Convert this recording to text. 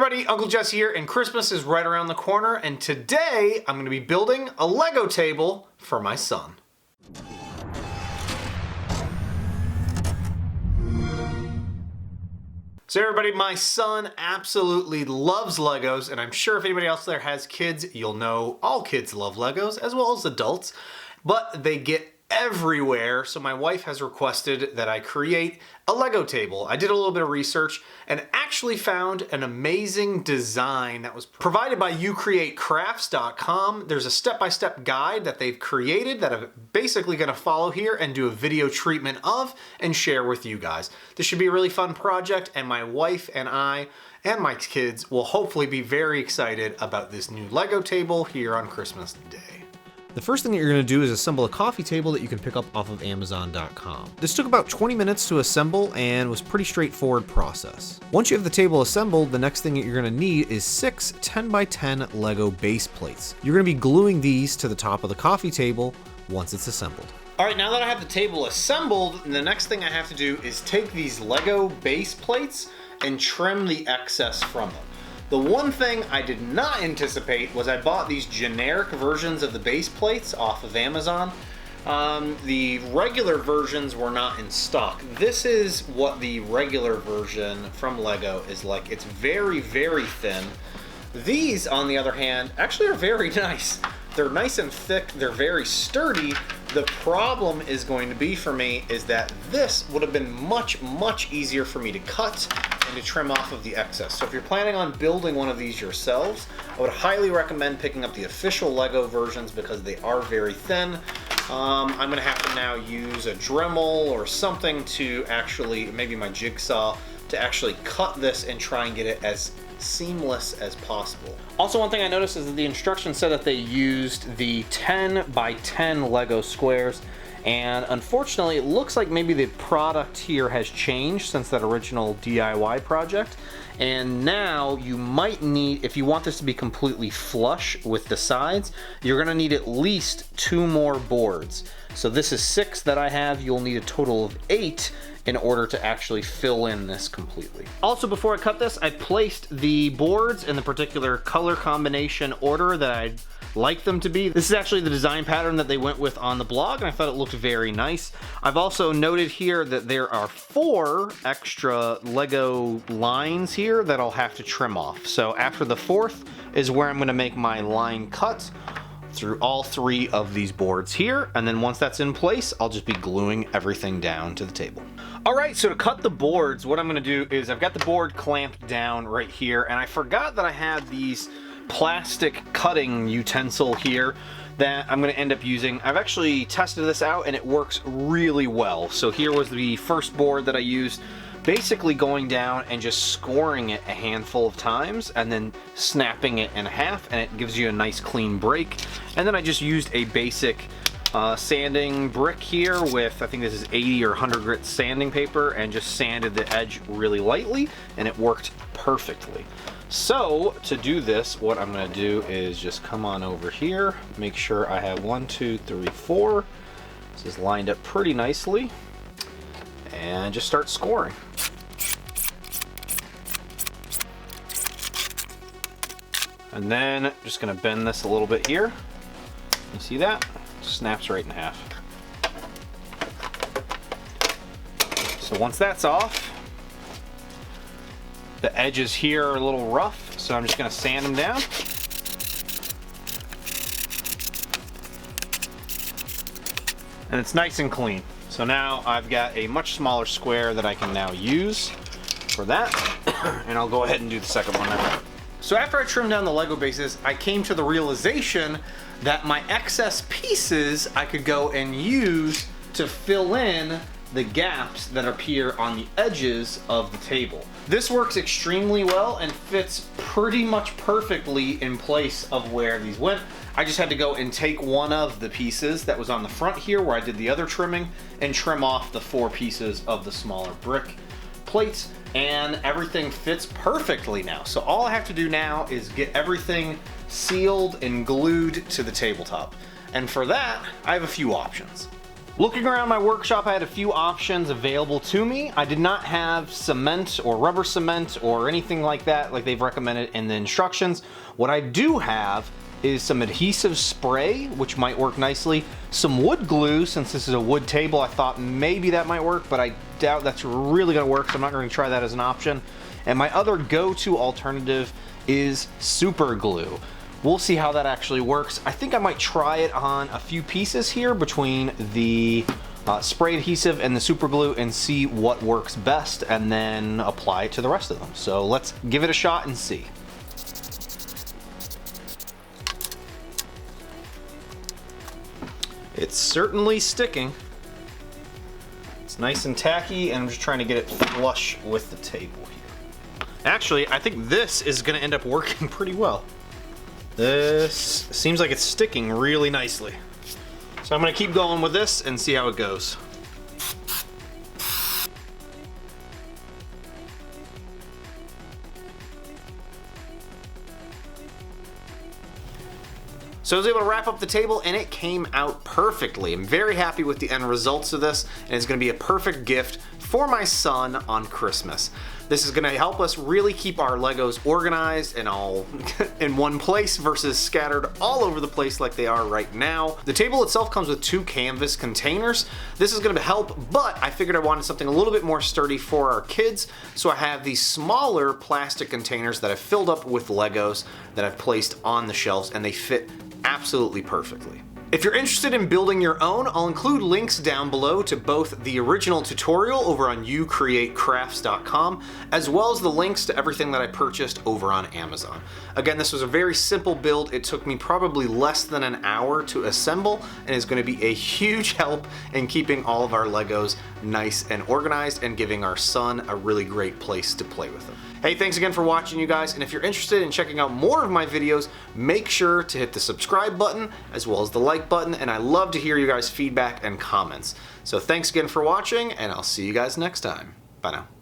everybody, Uncle Jesse here, and Christmas is right around the corner, and today I'm going to be building a Lego table for my son. So everybody, my son absolutely loves Legos, and I'm sure if anybody else there has kids, you'll know all kids love Legos, as well as adults, but they get everywhere, so my wife has requested that I create a Lego table. I did a little bit of research and actually found an amazing design that was provided by youcreatecrafts.com. There's a step-by-step guide that they've created that I'm basically going to follow here and do a video treatment of and share with you guys. This should be a really fun project, and my wife and I and my kids will hopefully be very excited about this new Lego table here on Christmas Day. The first thing that you're going to do is assemble a coffee table that you can pick up off of Amazon.com. This took about 20 minutes to assemble and was a pretty straightforward process. Once you have the table assembled, the next thing that you're going to need is 6 10x10 Lego base plates. You're going to be gluing these to the top of the coffee table once it's assembled. All right, now that I have the table assembled, the next thing I have to do is take these Lego base plates and trim the excess from them. The one thing I did not anticipate was I bought these generic versions of the base plates off of Amazon. The regular versions were not in stock. This is what the regular version from Lego is like. It's very, very thin. These, on the other hand, actually are very nice. They're nice and thick, they're very sturdy. The problem is going to be for me is that this would have been much, much easier for me to cut and to trim off of the excess. So if you're planning on building one of these yourselves, I would highly recommend picking up the official Lego versions because they are very thin. I'm gonna have to now use a Dremel or something to actually, maybe my jigsaw, to actually cut this and try and get it as seamless as possible. Also, one thing I noticed is that the instructions said that they used the 10x10 Lego squares, and unfortunately it looks like maybe the product here has changed since that original DIY project, and now you might need, if you want this to be completely flush with the sides, you're gonna need at least 2 more boards. So this is 6 that I have. You'll need a total of 8 in order to actually fill in this completely. Also, before I cut this, I placed the boards in the particular color combination order that I'd like them to be. This is actually the design pattern that they went with on the blog, and I thought it looked very nice. I've also noted here that there are 4 extra Lego lines here that I'll have to trim off. So after the 4th is where I'm gonna make my line cut through all 3 of these boards here, and then once that's in place, I'll just be gluing everything down to the table. All right, so to cut the boards, what I'm gonna do is I've got the board clamped down right here, and I forgot that I had these plastic cutting utensil here that I'm gonna end up using. I've actually tested this out and it works really well. So here was the first board that I used, basically going down and just scoring it a handful of times and then snapping it in half, and it gives you a nice clean break. And then I just used a basic sanding brick here with, I think this is 80 or 100 grit sanding paper, and just sanded the edge really lightly, and it worked perfectly. So to do this, what I'm gonna do is just come on over here, make sure I have 1, 2, 3, 4. This is lined up pretty nicely, and just start scoring. And then just gonna bend this a little bit here. You see that? Snaps right in half. So once that's off, the edges here are a little rough, so I'm just gonna sand them down. And it's nice and clean. So now I've got a much smaller square that I can now use for that. And I'll go ahead and do the second one now. So after I trimmed down the Lego bases, I came to the realization that my excess pieces I could go and use to fill in the gaps that appear on the edges of the table. This works extremely well and fits pretty much perfectly in place of where these went. I just had to go and take one of the pieces that was on the front here where I did the other trimming and trim off the 4 pieces of the smaller brick plates, and everything fits perfectly now. So all I have to do now is get everything sealed and glued to the tabletop. And for that, I have a few options. Looking around my workshop, I had a few options available to me. I did not have cement or rubber cement or anything like that, like they've recommended in the instructions. What I do have is some adhesive spray, which might work nicely. Some wood glue, since this is a wood table, I thought maybe that might work, but I doubt that's really gonna work, so I'm not gonna try that as an option. And my other go-to alternative is super glue. We'll see how that actually works. I think I might try it on a few pieces here between the spray adhesive and the super glue and see what works best, and then apply it to the rest of them. So let's give it a shot and see. It's certainly sticking. It's nice and tacky, and I'm just trying to get it flush with the table here. Actually, I think this is gonna end up working pretty well. This seems like it's sticking really nicely. So I'm gonna keep going with this and see how it goes. So I was able to wrap up the table and it came out perfectly. I'm very happy with the end results of this, and it's gonna be a perfect gift for my son on Christmas. This is gonna help us really keep our Legos organized and all in one place versus scattered all over the place like they are right now. The table itself comes with 2 canvas containers. This is gonna help, but I figured I wanted something a little bit more sturdy for our kids, so I have these smaller plastic containers that I've filled up with Legos that I've placed on the shelves, and they fit absolutely perfectly. If you're interested in building your own, I'll include links down below to both the original tutorial over on youcreatecrafts.com, as well as the links to everything that I purchased over on Amazon. Again, this was a very simple build. It took me probably less than an hour to assemble, and is going to be a huge help in keeping all of our Legos nice and organized and giving our son a really great place to play with them. Hey, thanks again for watching, you guys, and if you're interested in checking out more of my videos, make sure to hit the subscribe button as well as the like button, and I love to hear you guys' feedback and comments. So thanks again for watching, and I'll see you guys next time. Bye now.